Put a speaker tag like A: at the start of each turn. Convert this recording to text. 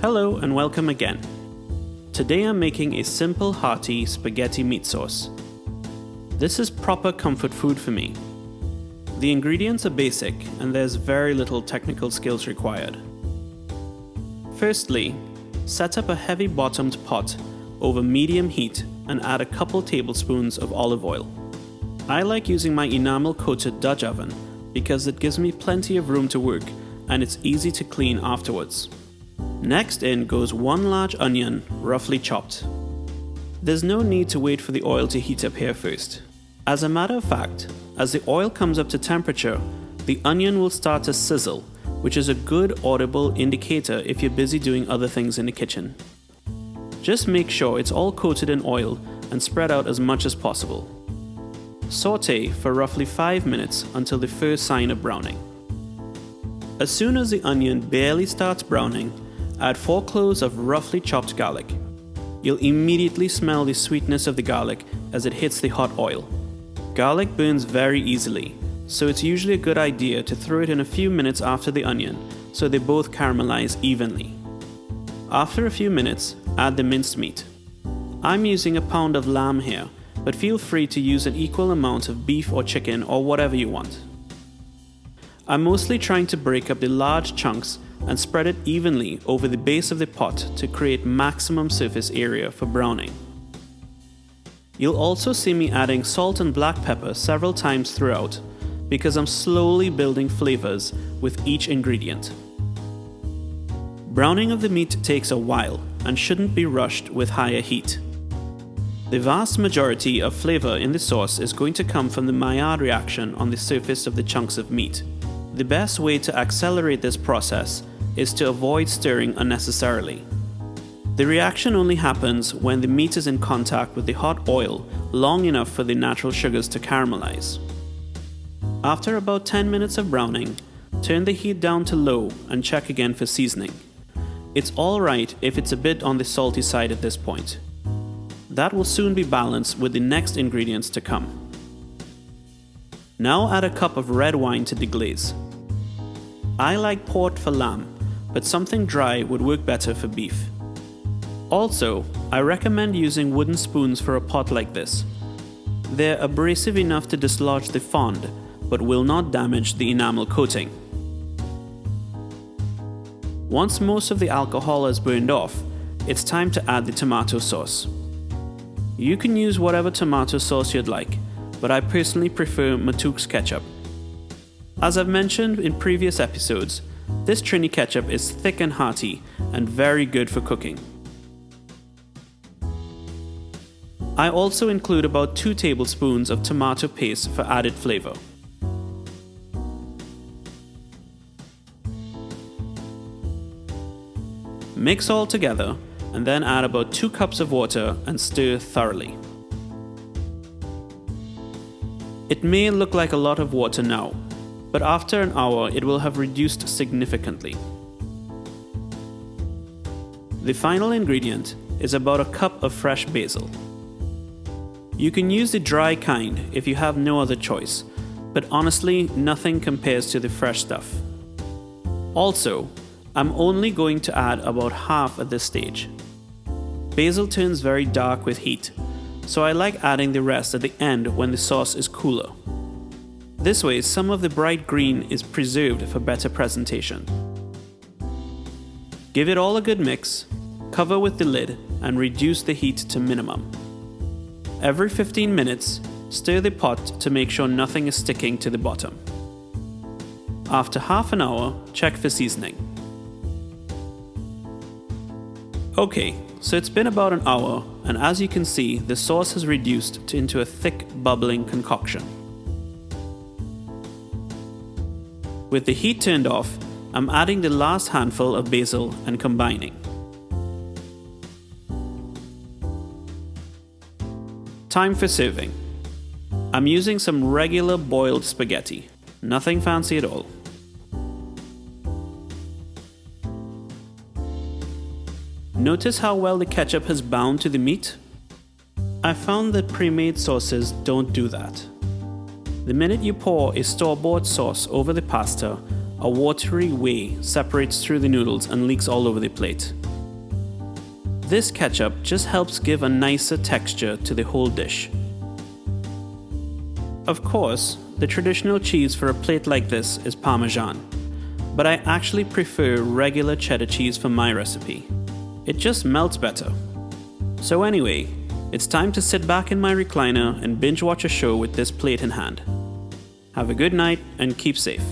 A: Hello and welcome again. Today I'm making a simple, hearty spaghetti meat sauce. This is proper comfort food for me. The ingredients are basic and there's very little technical skills required. Firstly, set up a heavy bottomed pot over medium heat and add a couple tablespoons of olive oil. I like using my enamel coated Dutch oven because it gives me plenty of room to work and it's easy to clean afterwards. Next in goes one large onion, roughly chopped. There's no need to wait for the oil to heat up here first. As a matter of fact, as the oil comes up to temperature, the onion will start to sizzle, which is a good audible indicator if you're busy doing other things in the kitchen. Just make sure it's all coated in oil and spread out as much as possible. Saute for roughly 5 minutes until the first sign of browning. As soon as the onion barely starts browning, add 4 cloves of roughly chopped garlic. You'll immediately smell the sweetness of the garlic as it hits the hot oil. Garlic burns very easily, so it's usually a good idea to throw it in a few minutes after the onion so they both caramelize evenly. After a few minutes, add the minced meat. I'm using a pound of lamb here, but feel free to use an equal amount of beef or chicken or whatever you want. I'm mostly trying to break up the large chunks and spread it evenly over the base of the pot to create maximum surface area for browning. You'll also see me adding salt and black pepper several times throughout because I'm slowly building flavors with each ingredient. Browning of the meat takes a while and shouldn't be rushed with higher heat. The vast majority of flavor in the sauce is going to come from the Maillard reaction on the surface of the chunks of meat. The best way to accelerate this process is to avoid stirring unnecessarily. The reaction only happens when the meat is in contact with the hot oil long enough for the natural sugars to caramelize. After about 10 minutes of browning, turn the heat down to low and check again for seasoning. It's alright if it's a bit on the salty side at this point. That will soon be balanced with the next ingredients to come. Now add a cup of red wine to deglaze. I like port for lamb, but something dry would work better for beef. Also, I recommend using wooden spoons for a pot like this. They're abrasive enough to dislodge the fond, but will not damage the enamel coating. Once most of the alcohol is burned off, it's time to add the tomato sauce. You can use whatever tomato sauce you'd like, but I personally prefer Matouk's ketchup. As I've mentioned in previous episodes, this Trini ketchup is thick and hearty and very good for cooking. I also include about 2 tablespoons of tomato paste for added flavor. Mix all together and then add about 2 cups of water and stir thoroughly. It may look like a lot of water now, but after an hour it will have reduced significantly. The final ingredient is about a cup of fresh basil. You can use the dry kind if you have no other choice, but honestly nothing compares to the fresh stuff. Also, I'm only going to add about half at this stage. Basil turns very dark with heat, so I like adding the rest at the end when the sauce is cooler. This way, some of the bright green is preserved for better presentation. Give it all a good mix, cover with the lid, and reduce the heat to minimum. Every 15 minutes, stir the pot to make sure nothing is sticking to the bottom. After half an hour, check for seasoning. Okay, so it's been about an hour, and as you can see, the sauce has reduced into a thick, bubbling concoction. With the heat turned off, I'm adding the last handful of basil and combining. Time for serving. I'm using some regular boiled spaghetti, nothing fancy at all. Notice how well the ketchup has bound to the meat? I found that pre-made sauces don't do that. The minute you pour a store-bought sauce over the pasta, a watery whey separates through the noodles and leaks all over the plate. This ketchup just helps give a nicer texture to the whole dish. Of course, the traditional cheese for a plate like this is Parmesan, but I actually prefer regular cheddar cheese for my recipe. It just melts better. So anyway, it's time to sit back in my recliner and binge watch a show with this plate in hand. Have a good night and keep safe.